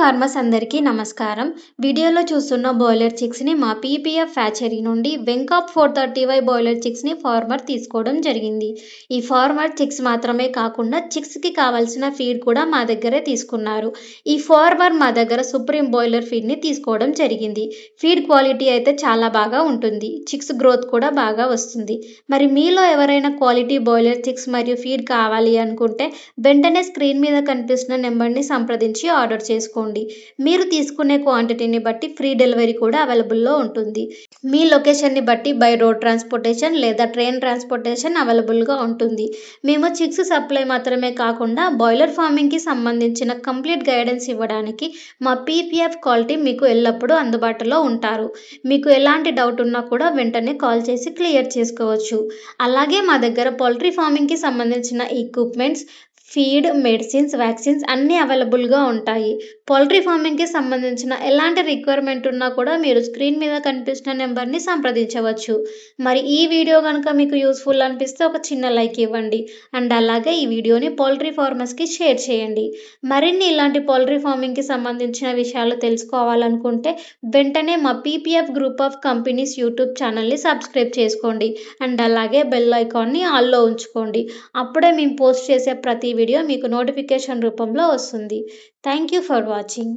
Farmers అందరికీ నమస్కారం. వీడియోలో చూస్తున్న బాయిలర్ చిక్స్‌ని మా పీపీఎఫ్ హ్యాచరీ నుండి వెంకాప్ 430Y బాయిలర్ చిక్స్‌ని ఫార్మర్ తీసుకోవడం జరిగింది. ఈ ఫార్మర్ చిక్స్ మాత్రమే కాకుండా చిక్స్‌కి కావాల్సిన ఫీడ్ కూడా మా దగ్గరే తీసుకున్నారు. ఈ ఫార్మర్ మా దగ్గర సుప్రీం బాయిలర్ ఫీడ్‌ని తీసుకోవడం జరిగింది. ఫీడ్ క్వాలిటీ అయితే చాలా బాగా ఉంటుంది. చిక్స్ గ్రోత్ కూడా బాగా వస్తుంది. మరి మీలో ఎవరైనా క్వాలిటీ బాయిలర్ చిక్స్ మరియు ఫీడ్ కావాలి అనుకుంటే వెంటనే స్క్రీన్ మీద కనిపిస్తున్న నెంబర్‌ని సంప్రదించి ఆర్డర్ చేసుకోండి. మీరు తీసుకునే క్వాంటిటీని బట్టి ఫ్రీ డెలివరీ కూడా అవైలబుల్‌లో ఉంటుంది. మీ లొకేషన్‌ని బట్టి బై రోడ్ ట్రాన్స్‌పోర్టేషన్ లేదా ట్రైన్ ట్రాన్స్‌పోర్టేషన్ అవైలబుల్‌గా ఉంటుంది. మేము చిక్స్ సప్లై మాత్రమే కాకుండా బాయిలర్ ఫార్మింగ్‌కి సంబంధించిన కంప్లీట్ గైడెన్స్ ఇవ్వడానికి మా పీపీఎఫ్ కాల్ టీమ్ మీకు ఎల్లప్పుడూ అందుబాటులో ఉంటారు. మీకు ఎలాంటి డౌట్ ఉన్నా కూడా వెంటనే కాల్ చేసి క్లియర్ చేసుకోవచ్చు. అలాగే మా దగ్గర పౌల్ట్రీ ఫార్మింగ్‌కి సంబంధించిన ఎక్విప్‌మెంట్స్, ఫీడ్, మెడిసిన్స్, వ్యాక్సిన్స్ అన్నీ అవైలబుల్‌గా ఉంటాయి. పౌల్ట్రీ ఫార్మింగ్‌కి సంబంధించిన ఎలాంటి రిక్వైర్మెంట్ ఉన్నా కూడా మీరు స్క్రీన్ మీద కనిపిస్తున్న నెంబర్‌ని సంప్రదించవచ్చు. మరి ఈ వీడియో గనుక మీకు యూజ్‌ఫుల్ అనిపిస్తే ఒక చిన్న లైక్ ఇవ్వండి. అండ్ అలాగే ఈ వీడియోని పౌల్ట్రీ ఫార్మర్స్‌కి షేర్ చేయండి. మరిన్ని ఇలాంటి పౌల్ట్రీ ఫార్మింగ్‌కి సంబంధించిన విషయాలు తెలుసుకోవాలనుకుంటే వెంటనే మా PPF group of companies YouTube ఛానల్‌ని సబ్స్క్రైబ్ చేసుకోండి. అండ్ అలాగే బెల్ ఐకాన్‌ని ఆల్‌లో ఉంచుకోండి. అప్పుడే మేము పోస్ట్ చేసే ప్రతి వీడియో మీకు నోటిఫికేషన్ రూపంలో వస్తుంది. Thank you for watching.